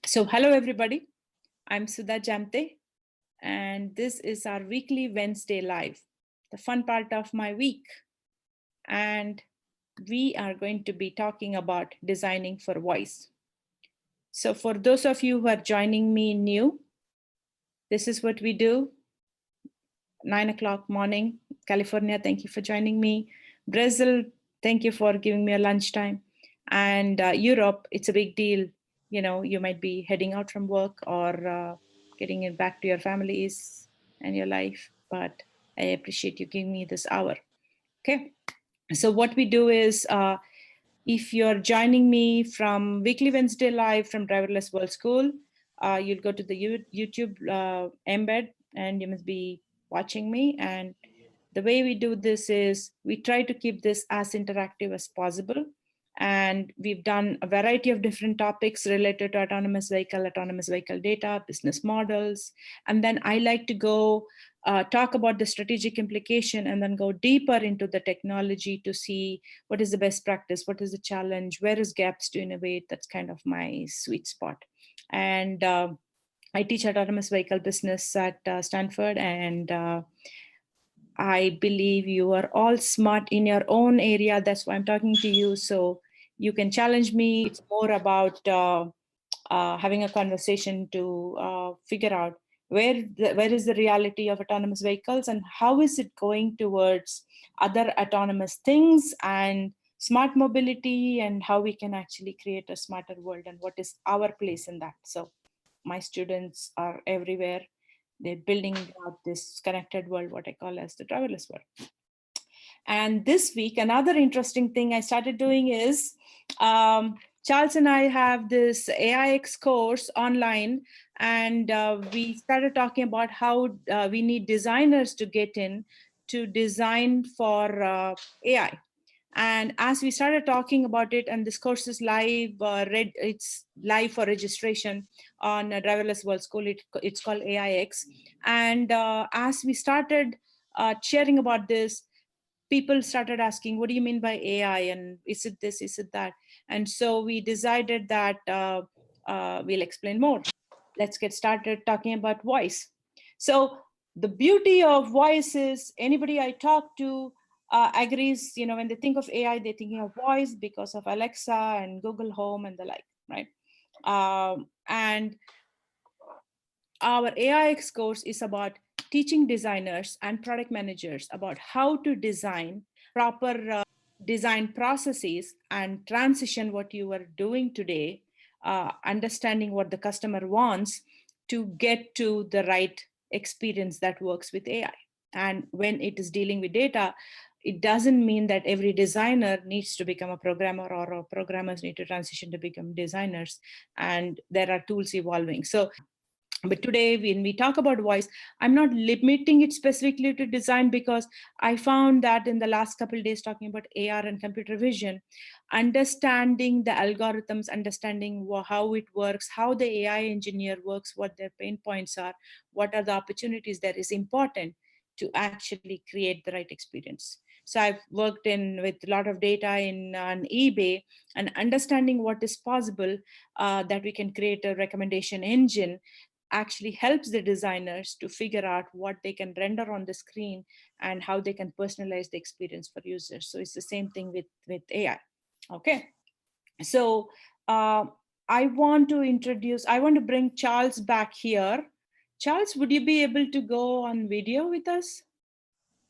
So hello, everybody. I'm Sudha Jamthe, and this is our weekly Wednesday live, the fun part of my week. And we are going to be talking about designing for voice. So for those of you who are joining me new, this is what we do. 9 o'clock morning, California, thank you for joining me. Brazil, thank you for giving me a lunchtime. And Europe, it's a big deal. You know, you might be heading out from work or getting it back to your families and your life, but I appreciate you giving me this hour. Okay, so what we do is, if you're joining me from Weekly Wednesday Live from Driverless World School, you'll go to the YouTube embed and you must be watching me. And the way we do this is we try to keep this as interactive as possible. And we've done a variety of different topics related to autonomous vehicle data, business models. And then I like to go talk about the strategic implication and then go deeper into the technology to see what is the best practice, what is the challenge, where is gaps to innovate. That's kind of my sweet spot. And I teach autonomous vehicle business at Stanford, and I believe you are all smart in your own area. That's why I'm talking to you. So you can challenge me. It's more about having a conversation to figure out where is the reality of autonomous vehicles and how is it going towards other autonomous things and smart mobility, and how we can actually create a smarter world and what is our place in that. So my students are everywhere. They're building out this connected world, what I call as the driverless world. And this week, another interesting thing I started doing is Charles and I have this AIX course online, and we started talking about how we need designers to get in to design for AI. And as we started talking about it, and this course is live, it's live for registration on Driverless World School. It's called AIX. And as we started sharing about this, people started asking, what do you mean by AI? And is it this, is it that? And so we decided that we'll explain more. Let's get started talking about voice. So the beauty of voice is anybody I talk to agrees, you know, when they think of AI, they're thinking of voice because of Alexa and Google Home and the like, right? And our AIX course is about teaching designers and product managers about how to design proper design processes and transition what you are doing today, understanding what the customer wants to get to the right experience that works with AI. And when it is dealing with data, it doesn't mean that every designer needs to become a programmer or programmers need to transition to become designers. And there are tools evolving. So but today, when we talk about voice, I'm not limiting it specifically to design, because I found that in the last couple of days talking about AR and computer vision, understanding the algorithms, understanding how it works, how the AI engineer works, what their pain points are, what are the opportunities there is important to actually create the right experience. So I've worked with a lot of data on eBay and understanding what is possible, that we can create a recommendation engine actually helps the designers to figure out what they can render on the screen and how they can personalize the experience for users. So it's the same thing with AI. Okay, so I want to bring Charles back here. Charles, would you be able to go on video with us?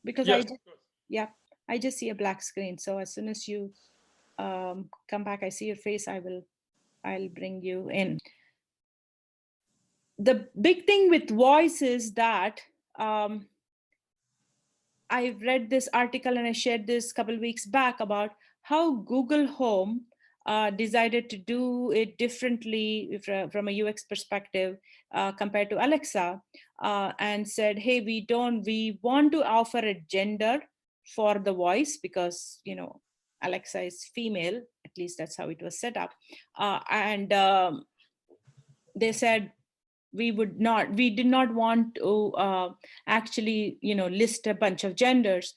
Because Yes, I just see a black screen. So as soon as you come back, I see your face, I'll bring you in. The big thing with voice is that I read this article and I shared this a couple of weeks back about how Google Home decided to do it differently from a UX perspective compared to Alexa, and said, hey, we want to offer a gender for the voice because, you know, Alexa is female, at least that's how it was set up. And they said, we did not want to actually, list a bunch of genders.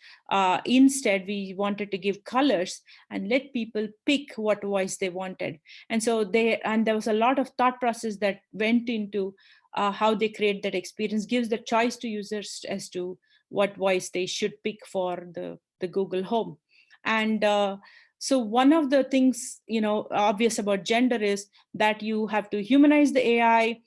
Instead, we wanted to give colors and let people pick what voice they wanted. And so there was a lot of thought process that went into how they create that experience, gives the choice to users as to what voice they should pick for the Google Home. And so one of the things, obvious about gender is that you have to humanize the AI.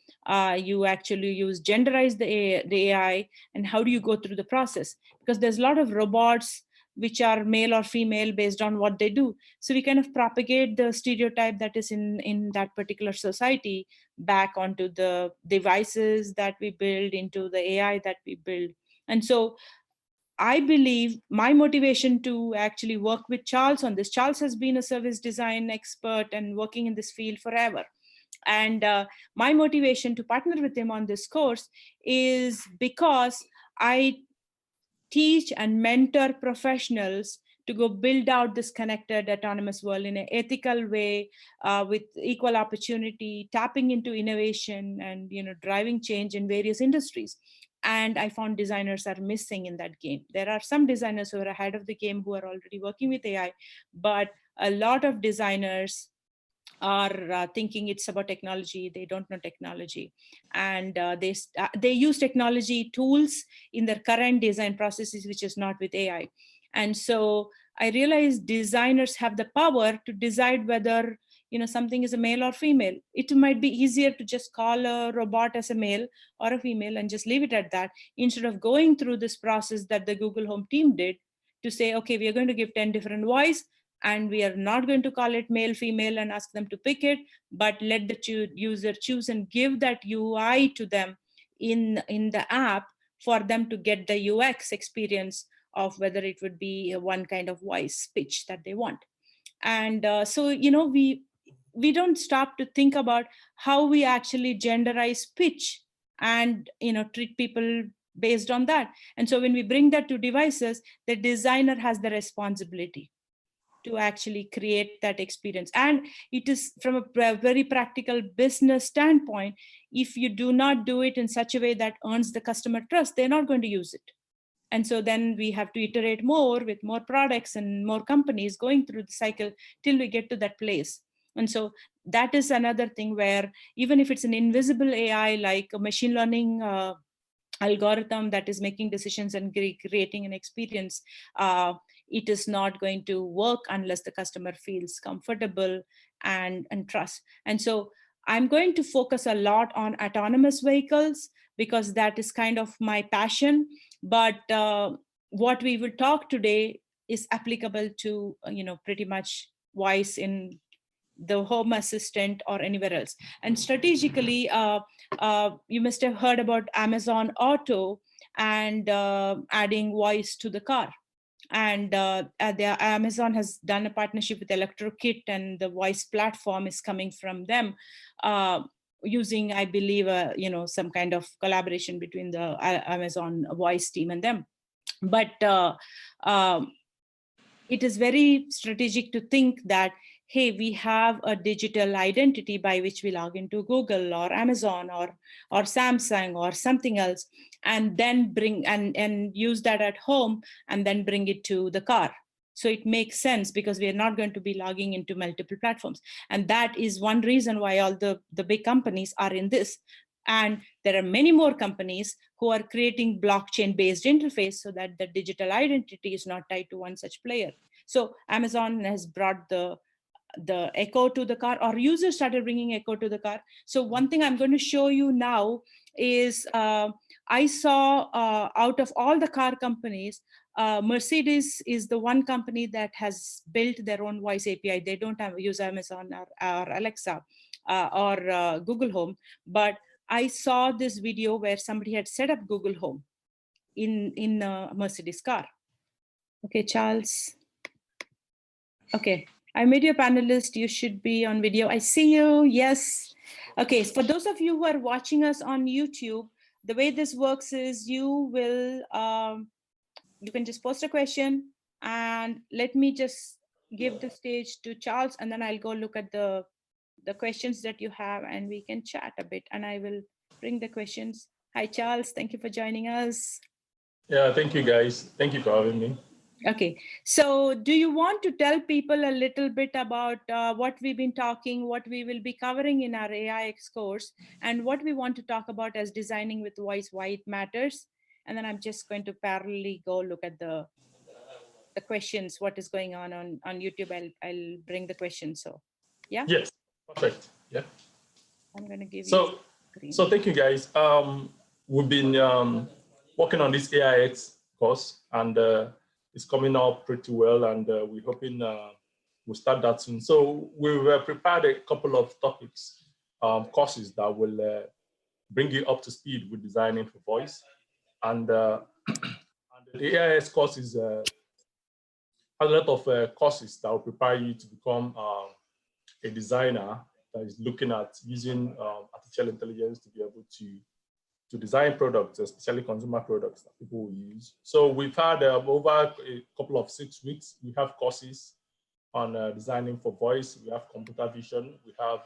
You actually use genderize the AI, and how do you go through the process? Because there's a lot of robots which are male or female based on what they do. So we kind of propagate the stereotype that is in that particular society back onto the devices that we build, into the AI that we build. And so I believe my motivation to actually work with Charles on this, Charles has been a service design expert and working in this field forever. And my motivation to partner with him on this course is because I teach and mentor professionals to go build out this connected autonomous world in an ethical way, with equal opportunity, tapping into innovation, and driving change in various industries. And I found designers are missing in that game. There are some designers who are ahead of the game, who are already working with AI, but a lot of designers are thinking it's about technology. They don't know technology, and they use technology tools in their current design processes, which is not with AI. And so I realized designers have the power to decide whether something is a male or female. It might be easier to just call a robot as a male or a female and just leave it at that, instead of going through this process that the Google Home team did, to say, okay, we are going to give 10 different voice, and we are not going to call it male, female, and ask them to pick it, but let the user choose and give that UI to them in the app, for them to get the UX experience of whether it would be one kind of voice pitch that they want. And so we don't stop to think about how we actually genderize pitch and treat people based on that. And so when we bring that to devices, the designer has the responsibility to actually create that experience. And it is from a very practical business standpoint, if you do not do it in such a way that earns the customer trust, they're not going to use it. And so then we have to iterate more with more products and more companies going through the cycle till we get to that place. And so that is another thing where, even if it's an invisible AI, like a machine learning algorithm that is making decisions and creating an experience, it is not going to work unless the customer feels comfortable and trust. And so I'm going to focus a lot on autonomous vehicles, because that is kind of my passion. But what we will talk today is applicable to pretty much voice in the home assistant or anywhere else. And strategically, you must have heard about Amazon Auto and adding voice to the car. And Amazon has done a partnership with ElectroKit, and the voice platform is coming from them, using, I believe, some kind of collaboration between the Amazon voice team and them. But it is very strategic to think that, hey, we have a digital identity by which we log into Google or Amazon or Samsung or something else, and then bring and use that at home, and then bring it to the car. So it makes sense, because we are not going to be logging into multiple platforms. And that is one reason why all the big companies are in this. And there are many more companies who are creating blockchain-based interface, so that the digital identity is not tied to one such player. So Amazon has brought the Echo to the car, or users started bringing Echo to the car. So one thing I'm going to show you now is, I saw out of all the car companies, Mercedes is the one company that has built their own voice API. They don't use Amazon or Alexa or Google Home. But I saw this video where somebody had set up Google Home in a Mercedes car. Okay, Charles. Okay, I made you a panelist. You should be on video. I see you. Yes. Okay, for those of you who are watching us on YouTube, the way this works is you can just post a question, and let me just give the stage to Charles, and then I'll go look at the questions that you have, and we can chat a bit, and I will bring the questions. Hi, Charles. Thank you for joining us. Yeah, thank you, guys. Thank you for having me. Okay, so do you want to tell people a little bit about what we've been talking, what we will be covering in our AIX course, and what we want to talk about as designing with voice, why it matters? And then I'm just going to parallelly go look at the questions, what is going on YouTube. I'll bring the questions. So, yeah. Yes, perfect. Yeah. I'm going to give you screen. So thank you, guys. We've been working on this AIX course, and it's coming out pretty well, and we're hoping we'll start that soon. So we've prepared a couple of topics, courses that will bring you up to speed with designing for voice. And the AIX course is has a lot of courses that will prepare you to become a designer that is looking at using artificial intelligence to be able to design products, especially consumer products that people will use. So we've had over a couple of 6 weeks, we have courses on designing for voice. We have computer vision. We have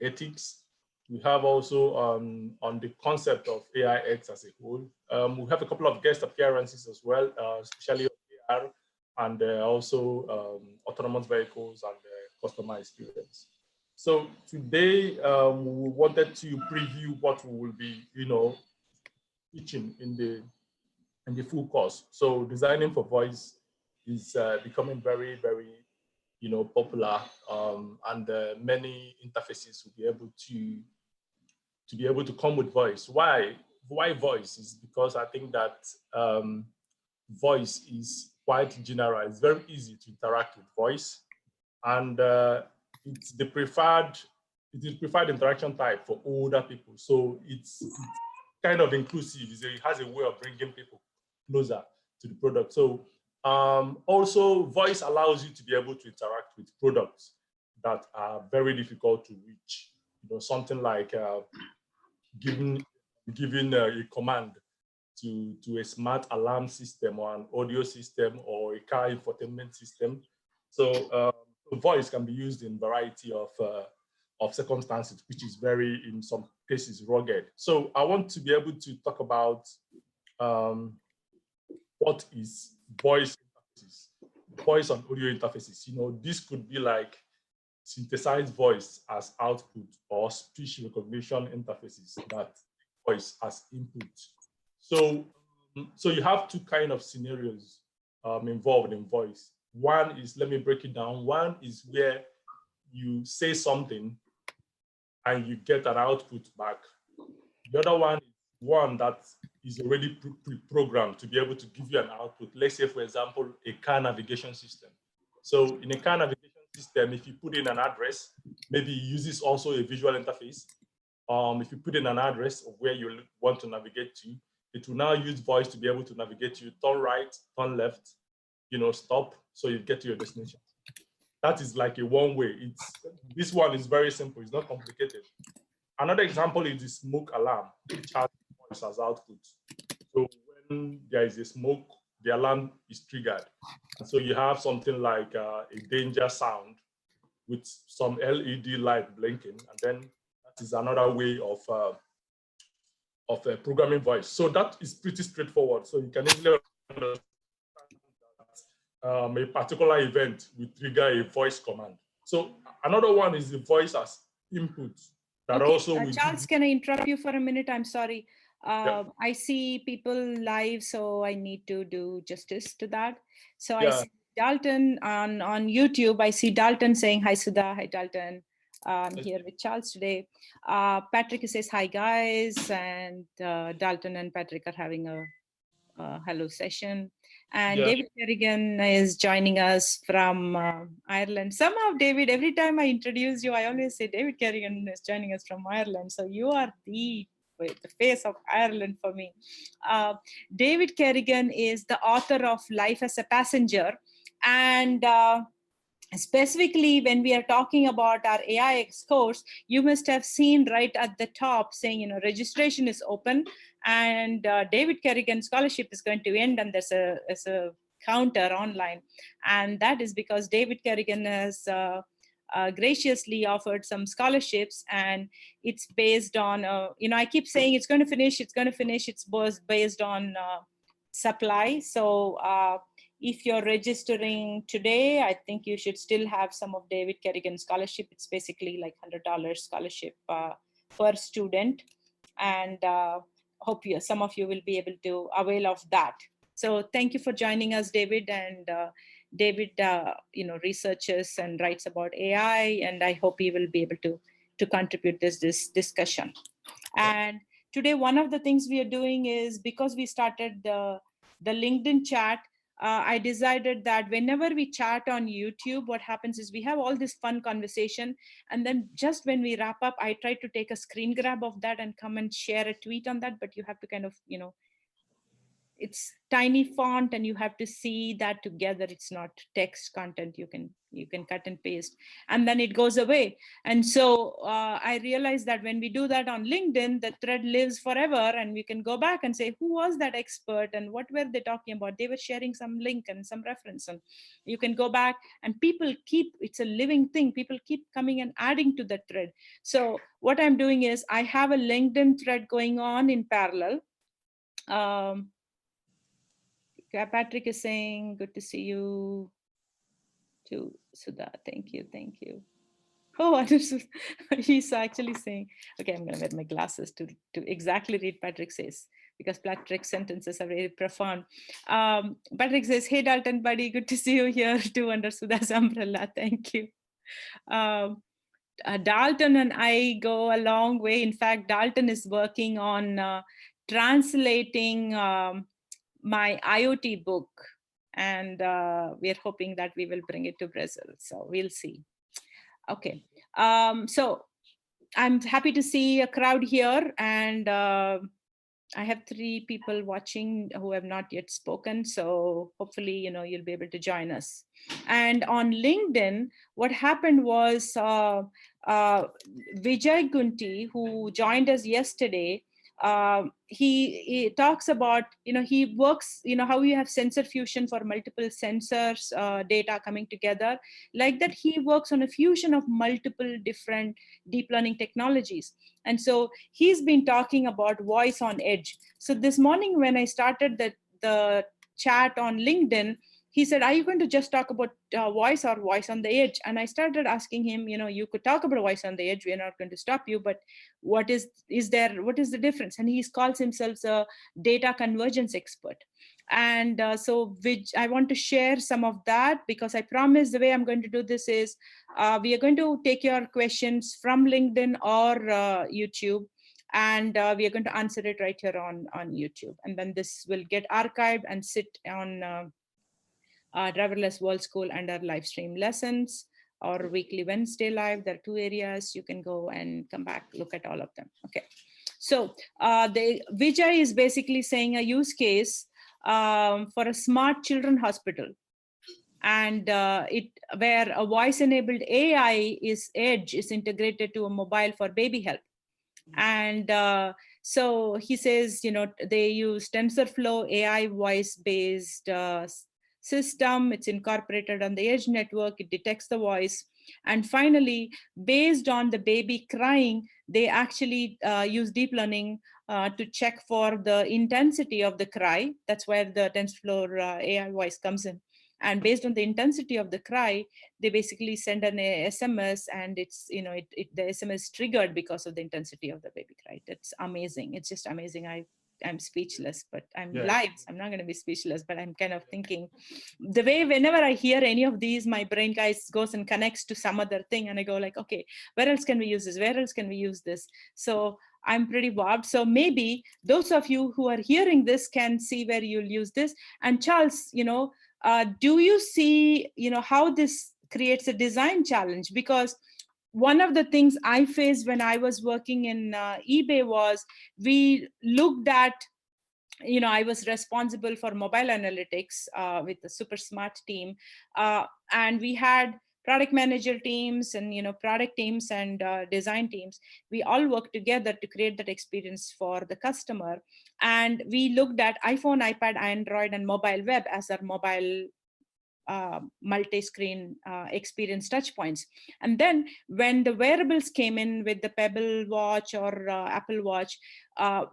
ethics. We have also on the concept of AIX as a whole. We have a couple of guest appearances as well, especially on AR and also autonomous vehicles and customer experience. So today we wanted to preview what we will be, teaching in the full course. So designing for voice is becoming very, very, popular, and many interfaces will be able to come with voice. Why voice? Is because I think that voice is quite general. It's very easy to interact with voice, and it's the preferred interaction type for older people. So it's kind of inclusive. It has a way of bringing people closer to the product. So also, voice allows you to be able to interact with products that are very difficult to reach. Something like giving a command to a smart alarm system or an audio system or a car infotainment system. So voice can be used in a variety of circumstances, which is very, in some cases, rugged. So I want to be able to talk about what is voice interfaces, voice and audio interfaces. This could be like synthesized voice as output or speech recognition interfaces that voice as input. So you have two kind of scenarios involved in voice. One is, let me break it down. One is where you say something and you get an output back. The other one is one that is already pre-programmed to be able to give you an output. Let's say, for example, a car navigation system. So in a car navigation system, if you put in an address, maybe it uses also a visual interface. If you put in an address of where you want to navigate to, it will now use voice to be able to navigate you, turn right, turn left, stop, so you get to your destination. That is like a one-way. This one is very simple. It's not complicated. Another example is the smoke alarm, which has voice as output. So when there is a smoke, the alarm is triggered. And so you have something like a danger sound with some LED light blinking, and then that is another way of programming voice. So that is pretty straightforward. So you can easily understand that a particular event will trigger a voice command. So another one is the voice as input. That okay. also Charles, can I interrupt you for a minute? I'm sorry. Yeah. I see people live, so I need to do justice to that. So Yeah. I see Dalton on YouTube. I see Dalton saying, hi, Sudha. Hi, Dalton. I'm here with Charles today. Patrick says, hi, guys. And Dalton and Patrick are having a hello session. And Yeah. David Kerrigan is joining us from Ireland. Somehow, David, every time I introduce you, I always say David Kerrigan is joining us from Ireland. So you are the face of Ireland for me. David Kerrigan is the author of Life as a Passenger. And specifically, when we are talking about our AIX course, you must have seen right at the top saying, registration is open and David Kerrigan scholarship is going to end, and there's a counter online. And that is because David Kerrigan has graciously offered some scholarships, and it's based on, I keep saying it's going to finish, it's based on supply. So if you're registering today, I think you should still have some of David Kerrigan's scholarship. It's basically like $100 scholarship per student. And hope some of you will be able to avail of that. So thank you for joining us, David. And David, researches and writes about AI, and I hope he will be able to contribute this discussion. And today, one of the things we are doing is, because we started the LinkedIn chat, I decided that whenever we chat on YouTube, what happens is we have all this fun conversation. And then just when we wrap up, I try to take a screen grab of that and come and share a tweet on that. But you have to kind of, it's tiny font and you have to see that together. It's not text content. You can cut and paste, and then it goes away. And so I realized that when we do that on LinkedIn, the thread lives forever, and we can go back and say, who was that expert and what were they talking about? They were sharing some link and some reference, and you can go back, and it's a living thing. People keep coming and adding to the thread. So what I'm doing is I have a LinkedIn thread going on in parallel. Patrick is saying, good to see you too, Sudha. Thank you. Oh, he's actually saying, okay, I'm going to wear my glasses to exactly read Patrick says, because Patrick's sentences are very profound. Patrick says, hey, Dalton buddy, good to see you here too under Sudha's umbrella. Thank you. Dalton and I go a long way. In fact, Dalton is working on translating my IoT book, and we're hoping that we will bring it to Brazil. So we'll see. Okay, so I'm happy to see a crowd here, and I have 3 people watching who have not yet spoken. So hopefully, you'll be able to join us. And on LinkedIn, what happened was Vijay Gunti, who joined us yesterday, he talks about, he works, how you have sensor fusion for multiple sensors data coming together. Like that, he works on a fusion of multiple different deep learning technologies. And so he's been talking about voice on edge. So this morning when I started the chat on LinkedIn, he said, are you going to just talk about voice or voice on the edge? And I started asking him, you could talk about voice on the edge. We're not going to stop you, but what is the difference? And he calls himself a data convergence expert. And so I want to share some of that, because I promise the way I'm going to do this is we are going to take your questions from LinkedIn or YouTube, and we are going to answer it right here on YouTube. And then this will get archived and sit on Driverless World School under live stream lessons or Weekly Wednesday live. There are 2 areas. You can go and come back, look at all of them. Okay. So Vijay is basically saying a use case for a smart children hospital, and where a voice-enabled AI edge is integrated to a mobile for baby health. And so he says, they use TensorFlow AI voice-based system. It's incorporated on the edge network. It detects the voice. And finally, based on the baby crying, they actually use deep learning to check for the intensity of the cry. That's where the TensorFlow AI voice comes in. And based on the intensity of the cry, they basically send an SMS, and it's, the SMS triggered because of the intensity of the baby cry. That's amazing. It's just amazing. I'm speechless, but I'm live. So I'm not going to be speechless, but I'm kind of thinking the way whenever I hear any of these, my brain goes and connects to some other thing. And I go like, okay, where else can we use this? Where else can we use this? So I'm pretty warped. So maybe those of you who are hearing this can see where you'll use this. And Charles, do you see, how this creates a design challenge? Because one of the things I faced when I was working in eBay was we looked at, I was responsible for mobile analytics with the super smart team. And we had product manager teams and, product teams and design teams. We all worked together to create that experience for the customer. And we looked at iPhone, iPad, Android, and mobile web as our mobile multi-screen experience touch points. And then when the wearables came in with the Pebble Watch or Apple Watch,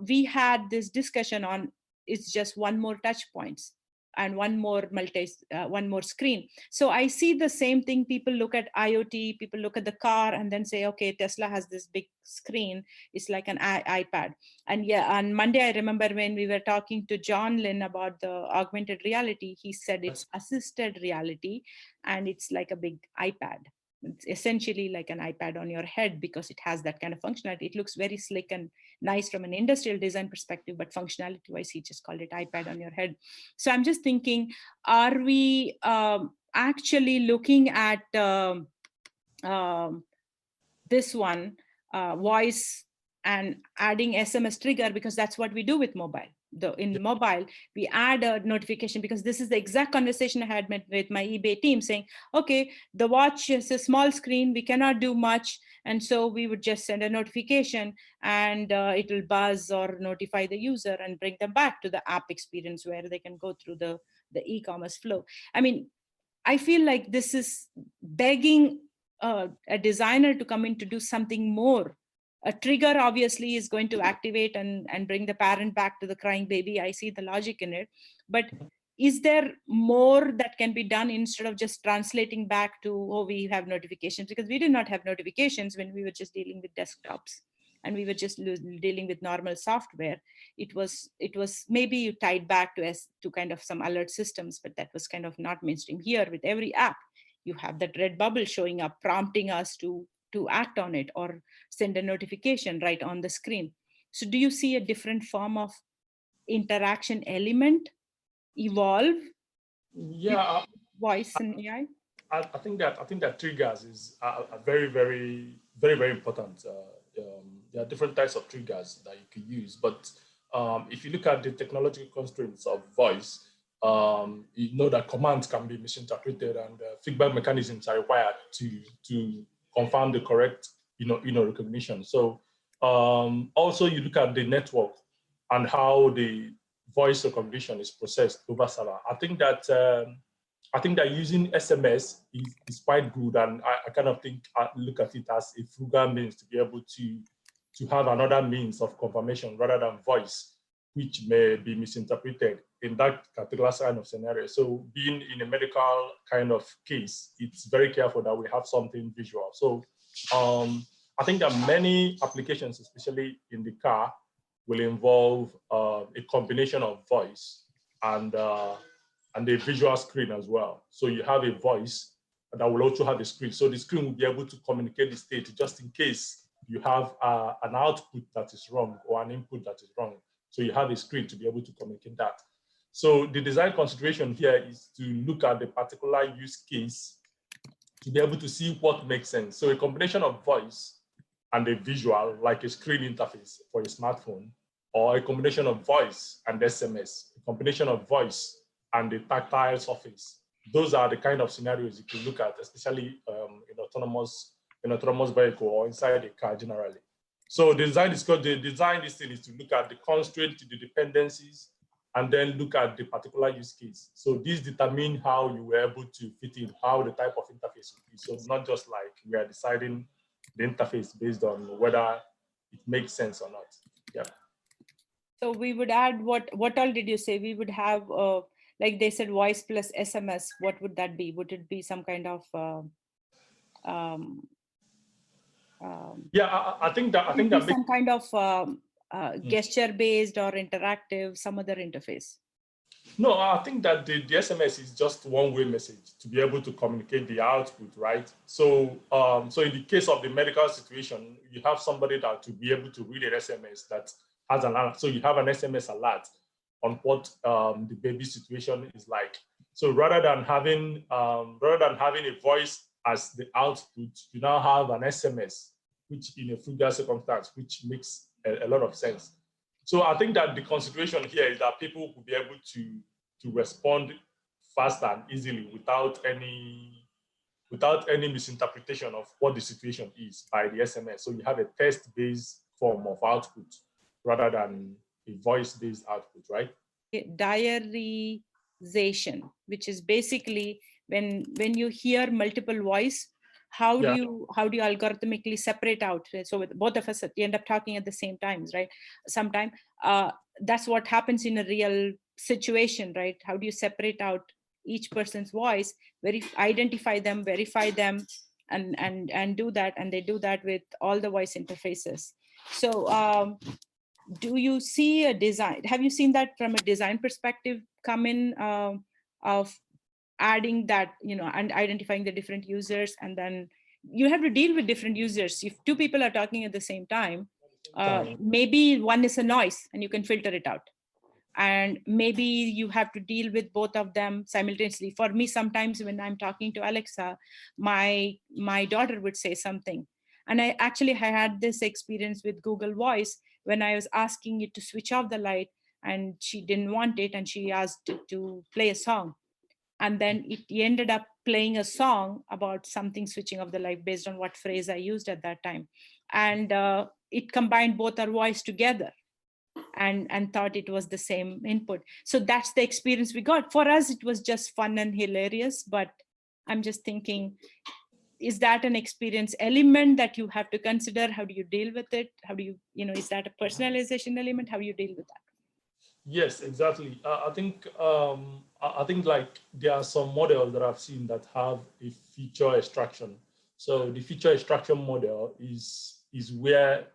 we had this discussion on it's just one more touch points and one more screen. So I see the same thing. People look at IoT, people look at the car and then say, okay, Tesla has this big screen. It's like an iPad. And yeah, on Monday, I remember when we were talking to John Lynn about the augmented reality, he said it's assisted reality and it's like a big iPad. It's essentially like an iPad on your head because it has that kind of functionality. It looks very slick and nice from an industrial design perspective, but functionality wise, he just called it iPad on your head. So I'm just thinking, are we actually looking at this one, voice, and adding SMS trigger, because that's what we do with mobile. In mobile, we add a notification, because this is the exact conversation I had with my eBay team saying, okay, the watch is a small screen, we cannot do much. And so we would just send a notification and it will buzz or notify the user and bring them back to the app experience where they can go through the e-commerce flow. I mean, I feel like this is begging a designer to come in to do something more. A trigger obviously is going to activate and bring the parent back to the crying baby. I see the logic in it. But is there more that can be done instead of just translating back to, oh, we have notifications? Because we did not have notifications when we were just dealing with desktops and we were just dealing with normal software. It was maybe tied back to kind of some alert systems, but that was kind of not mainstream. Here with every app, you have that red bubble showing up, prompting us to act on it or send a notification right on the screen. So do you see a different form of interaction element evolve? Yeah, voice and AI? I think that triggers is a very, very, very, very important. There are different types of triggers that you can use, but if you look at the technological constraints of voice, you know that commands can be misinterpreted, and feedback mechanisms are required to confirm the correct recognition. So also you look at the network and how the voice recognition is processed over server. I think that using SMS is quite good, and I kind of look at it as a frugal means to be able to have another means of confirmation rather than voice, which may be misinterpreted in that particular kind of scenario. So being in a medical kind of case, it's very careful that we have something visual. So I think that many applications, especially in the car, will involve a combination of voice and a visual screen as well. So you have a voice that will also have a screen. So the screen will be able to communicate the state just in case you have an output that is wrong or an input that is wrong. So you have a screen to be able to communicate that. So the design consideration here is to look at the particular use case to be able to see what makes sense. So a combination of voice and a visual, like a screen interface for a smartphone, or a combination of voice and SMS, a combination of voice and a tactile surface. Those are the kind of scenarios you can look at, especially in autonomous vehicle or inside a car generally. So the design this thing is to look at the constraint, the dependencies, and then look at the particular use case. So these determine how you were able to fit in, how the type of interface will be. So not just like we are deciding the interface based on whether it makes sense or not. Yeah. So we would add what all did you say? We would have like they said, voice plus SMS. What would that be? Would it be some kind of yeah, I think that some kind of gesture based or interactive, some other interface? No, I think that the SMS is just one-way message to be able to communicate the output, right? So, so in the case of the medical situation, you have somebody that to be able to read an SMS that has an alert. So you have an SMS alert on what the baby situation is like. So rather than having a voice as the output, you now have an SMS, which in a frugal circumstance, which makes a lot of sense. So I think that the consideration here is that people will be able to respond fast and easily without any misinterpretation of what the situation is by the SMS. So you have a text-based form of output rather than a voice-based output, right? Diarization, which is basically when you hear multiple voice, how do you algorithmically separate out? So with both of us, you end up talking at the same times, right? Sometime that's what happens in a real situation, right? How do you separate out each person's voice, identify them, verify them, and do that? And they do that with all the voice interfaces. So do you see a design? Have you seen that from a design perspective come in, of adding that, and identifying the different users, and then you have to deal with different users. If two people are talking at the same time, maybe one is a noise and you can filter it out, and maybe you have to deal with both of them simultaneously. For me, sometimes when I'm talking to Alexa, my daughter would say something, and I had this experience with Google Voice when I was asking it to switch off the light, and she didn't want it, and she asked it to play a song, and then it ended up playing a song about something switching off the light based on what phrase I used at that time. And it combined both our voice together and thought it was the same input. So that's the experience we got. For us, it was just fun and hilarious, but I'm just thinking, is that an experience element that you have to consider? How do you deal with it? How do you, is that a personalization element? How do you deal with that? Yes, exactly. I think like there are some models that I've seen that have a feature extraction. So the feature extraction model is where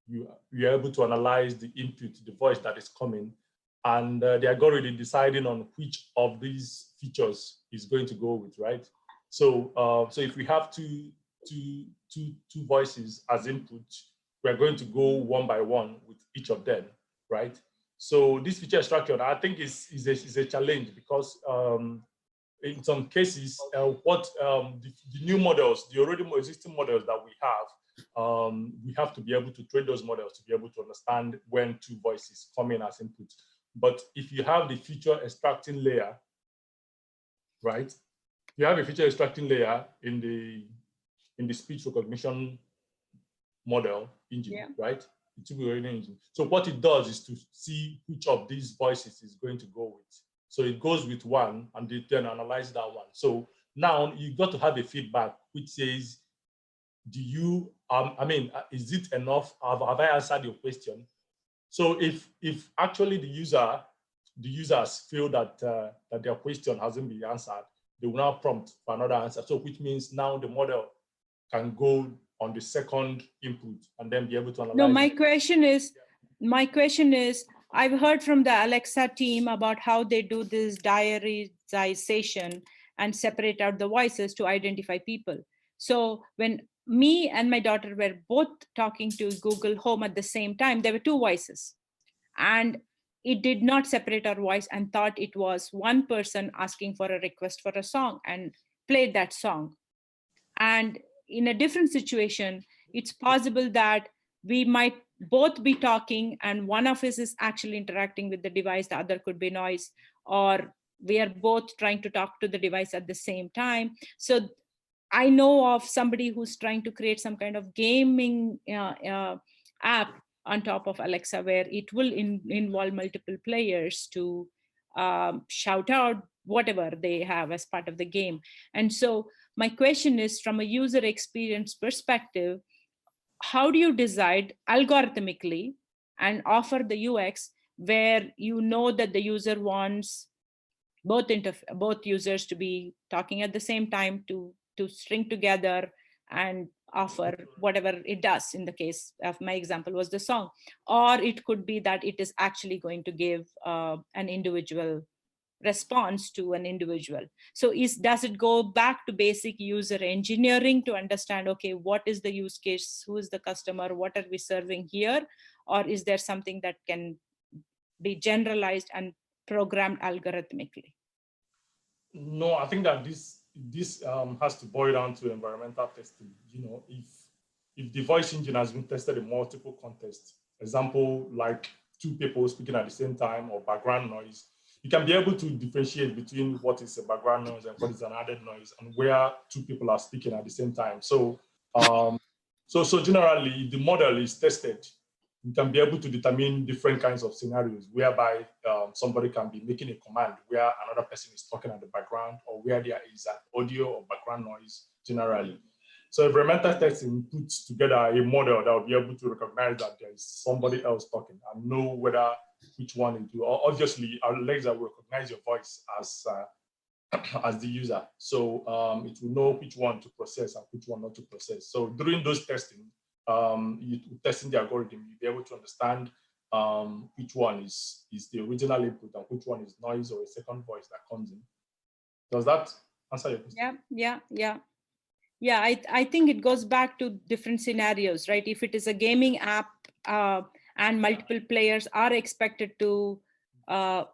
you're able to analyze the input, the voice that is coming, and they are already deciding on which of these features is going to go with, right? So so if we have two voices as input, we're going to go one by one with each of them, right? So this feature extraction, I think, is a challenge because in some cases, the new models, the already existing models that we have to be able to train those models to be able to understand when two voices come in as input. But if you have the feature extracting layer, right? You have a feature extracting layer in the speech recognition model engine, right? It will be already engine. So what it does is to see which of these voices is going to go with. So it goes with one and then analyze that one. So now you got to have a feedback which says, do you, is it enough? Have I answered your question? So if actually the users feel that that their question hasn't been answered, they will now prompt for another answer. So which means now the model can go on the second input and then be able to analyze. No, my question is, I've heard from the Alexa team about how they do this diarization and separate out the voices to identify people. So when me and my daughter were both talking to Google Home at the same time, there were two voices, and it did not separate our voice and thought it was one person asking for a request for a song and played that song. And in a different situation, it's possible that we might both be talking and one of us is actually interacting with the device, the other could be noise, or we are both trying to talk to the device at the same time. So I know of somebody who's trying to create some kind of gaming app on top of Alexa where it will involve multiple players to shout out whatever they have as part of the game. And so my question is, from a user experience perspective, how do you decide algorithmically and offer the UX where you know that the user wants both users to be talking at the same time to string together and offer whatever it does? In the case of my example was the song, or it could be that it is actually going to give an individual response to an individual. So does it go back to basic user engineering to understand, okay, what is the use case, who is the customer, what are we serving here, or is there something that can be generalized and programmed algorithmically? No, I think that this has to boil down to environmental testing. If the voice engine has been tested in multiple contexts, example like two people speaking at the same time or background noise, you can be able to differentiate between what is a background noise and what is an added noise, and where two people are speaking at the same time. So so generally, the model is tested we can be able to determine different kinds of scenarios whereby somebody can be making a command where another person is talking at the background, or where there is an audio or background noise generally. So environmental testing puts together a model that will be able to recognize that there is somebody else talking and know whether which one is you. Obviously, Alexa will recognize your voice as the user. So it will know which one to process and which one not to process. So during those testing, testing the algorithm, you'll be able to understand which one is the original input and which one is noise or a second voice that comes in. Does that answer your question? Yeah, I think it goes back to different scenarios, right? If it is a gaming app and multiple players are expected to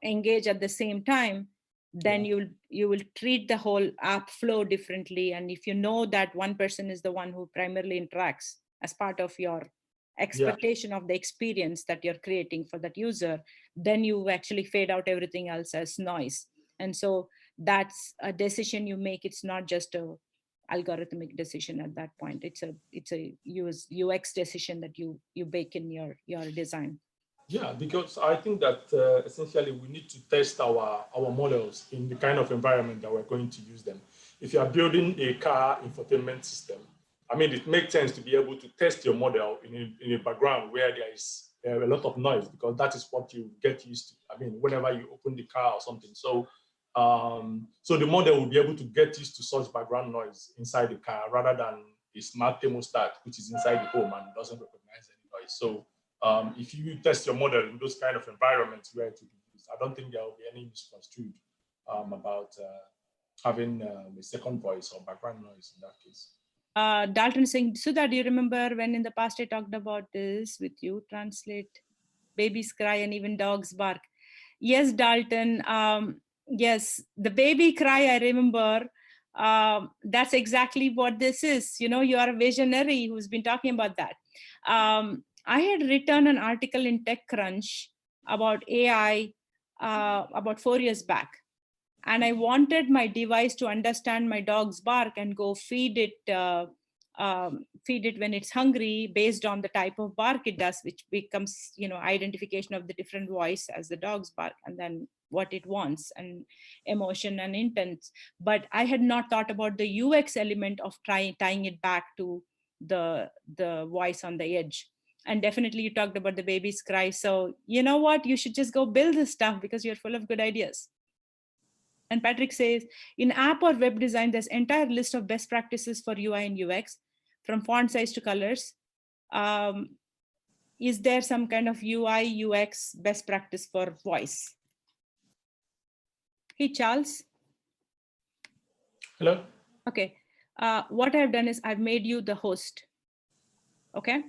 engage at the same time, then you will treat the whole app flow differently. And if you know that one person is the one who primarily interacts as part of your expectation of the experience that you're creating for that user, then you actually fade out everything else as noise. And so that's a decision you make. It's not just a algorithmic decision at that point. It's a UX decision that you bake in your design. Yeah, because I think that essentially we need to test our models in the kind of environment that we're going to use them. If you are building a car infotainment system, I mean, it makes sense to be able to test your model in a background where there is a lot of noise, because that is what you get used to. I mean, whenever you open the car or something. So the model will be able to get used to such background noise inside the car rather than a smart thermostat, which is inside the home and doesn't recognize any noise. So if you test your model in those kind of environments where it will be used, I don't think there will be any misconstrued about having a second voice or background noise in that case. Dalton saying, Sudha, do you remember when in the past I talked about this with you? Translate, babies cry and even dogs bark. Yes, Dalton. Yes, the baby cry, I remember. That's exactly what this is. You know, you are a visionary who's been talking about that. I had written an article in TechCrunch about AI about 4 years back. And I wanted my device to understand my dog's bark and go feed it when it's hungry based on the type of bark it does, which becomes, identification of the different voice as the dog's bark, and then what it wants and emotion and intent. But I had not thought about the UX element of tying it back to the voice on the edge. And definitely you talked about the baby's cry. So you know what? You should just go build this stuff because you're full of good ideas. And Patrick says, in app or web design, there's entire list of best practices for UI and UX, from font size to colors. Is there some kind of UI, UX best practice for voice? Hey, Charles. Hello. Okay. What I've done is I've made you the host. Okay.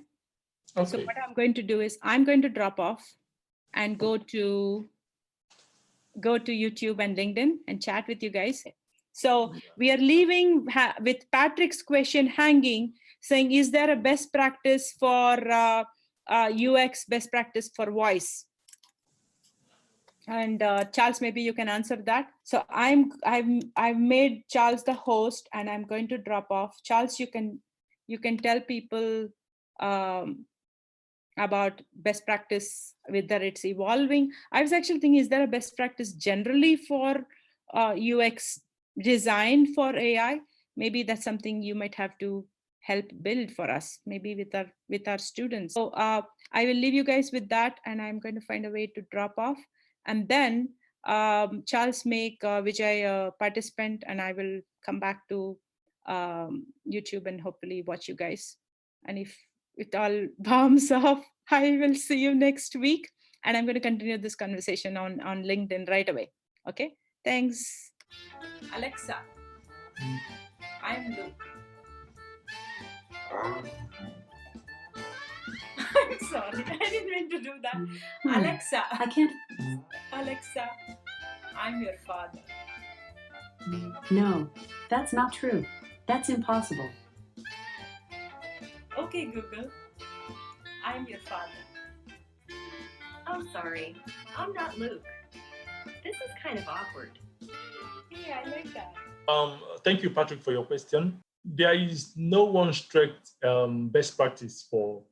So what I'm going to do is I'm going to drop off and go to YouTube and LinkedIn and chat with you guys. So we are leaving with Patrick's question hanging, saying, is there a best practice for UX, best practice for voice? And Charles, maybe you can answer that. So I've made Charles the host, and I'm going to drop off. Charles, you can tell people about best practice, whether it's evolving. I was actually thinking, is there a best practice generally for UX design for AI? Maybe that's something you might have to help build for us, maybe with our students. So I will leave you guys with that, and I'm going to find a way to drop off. And then Charles, make Vijay a participant, and I will come back to YouTube and hopefully watch you guys. And if it all bombs off, I will see you next week. And I'm going to continue this conversation on LinkedIn right away. Okay, thanks. Alexa, I'm Luke. I'm sorry, I didn't mean to do that. Alexa, I can't. Alexa, I'm your father. No, that's not true. That's impossible. Okay, Google, I'm your father. Oh, sorry. I'm not Luke. This is kind of awkward. Yeah, I like that. Thank you, Patrick, for your question. There is no one strict best practice for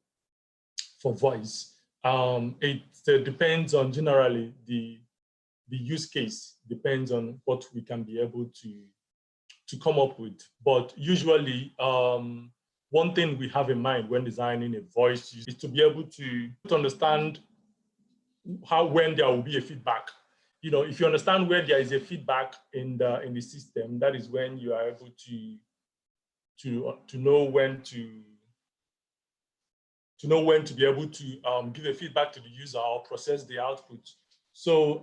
voice. It depends on generally the use case depends on what we can be able to come up with. But usually, one thing we have in mind when designing a voice is to be able to understand when there will be a feedback. If you understand where there is a feedback in the system, that is when you are able to know when to be able to give a feedback to the user or process the output. So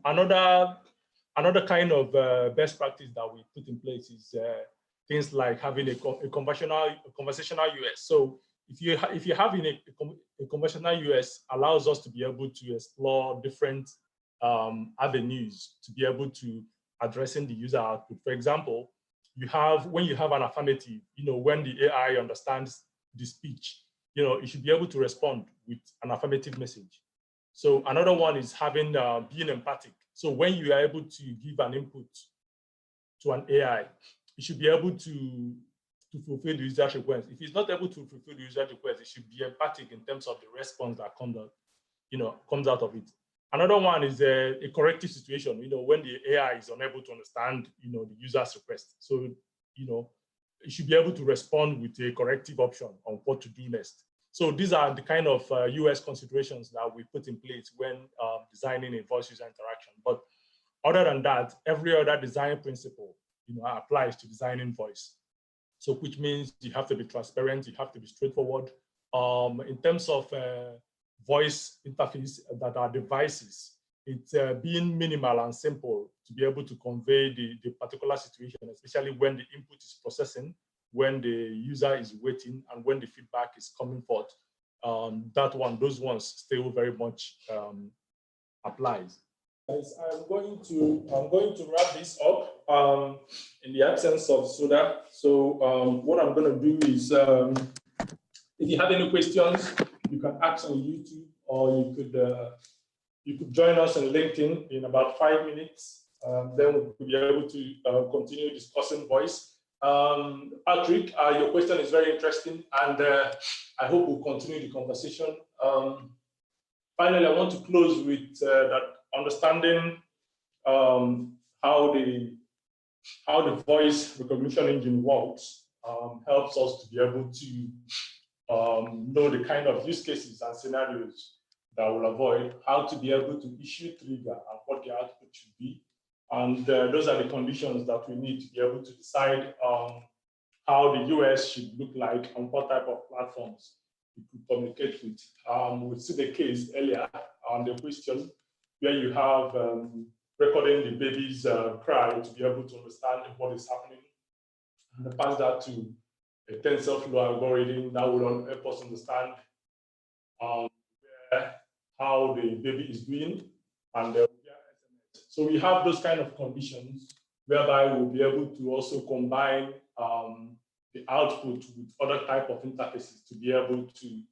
another kind of best practice that we put in place is things like having a conversational US. So if you're having a conversational US, allows us to be able to explore different avenues to be able to addressing the user output. For example, when you have an affirmative, when the AI understands the speech, it should be able to respond with an affirmative message. So another one is having being empathic. So when you are able to give an input to an AI, it should be able to fulfill the user's request. If it's not able to fulfill the user's request, it should be empathic in terms of the response that comes out of it. Another one is a corrective situation. When the AI is unable to understand, the user's request. So, it should be able to respond with a corrective option on what to do next. So these are the kind of US considerations that we put in place when designing a voice user interaction. But other than that, every other design principle, applies to designing voice. So which means you have to be transparent, you have to be straightforward. In terms of voice interface that are devices, it's being minimal and simple to be able to convey the particular situation, especially when the input is processing, when the user is waiting, and when the feedback is coming forth. Those ones still very much applies. I'm going to wrap this up in the absence of Sudha. So what I'm going to do is, if you have any questions, you can ask on YouTube, or you could join us on LinkedIn in about 5 minutes. Then we'll be able to continue discussing voice. Patrick, your question is very interesting, and I hope we'll continue the conversation. Finally, I want to close with that understanding how the voice recognition engine works helps us to be able to know the kind of use cases and scenarios that will avoid, how to be able to issue trigger and what the output should be. And those are the conditions that we need to be able to decide how the US should look like and what type of platforms we could communicate with. We see the case earlier on the question where you have recording the baby's cry to be able to understand what is happening, and pass that to a TensorFlow algorithm that will help us understand how the baby is doing, and so we have those kind of conditions whereby we'll be able to also combine the output with other type of interfaces to be able to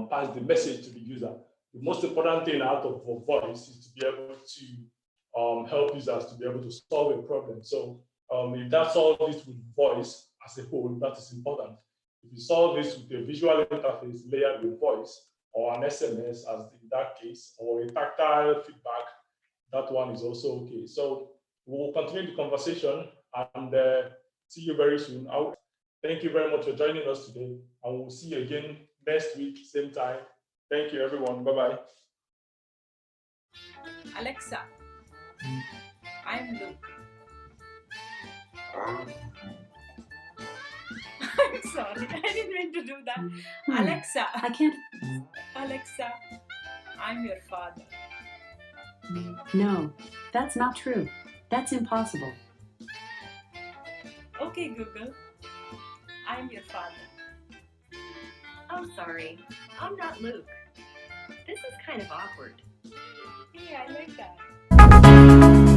pass the message to the user. The most important thing out of voice is to be able to help users to be able to solve a problem. So if that solves this with voice as a whole, that is important. If you solve this with a visual interface layered with voice, or an SMS as in that case, or a tactile feedback, that one is also okay. So we'll continue the conversation and see you very soon. Thank you very much for joining us today, and we'll see you again next week, same time. Thank you, everyone. Bye-bye. Alexa, I'm Luke. I'm sorry, I didn't mean to do that. Alexa, I can't. Alexa, I'm your father. No, that's not true. That's impossible. Okay, Google, I'm your father. Oh, sorry, I'm not Luke. This is kind of awkward. Hey, I like that.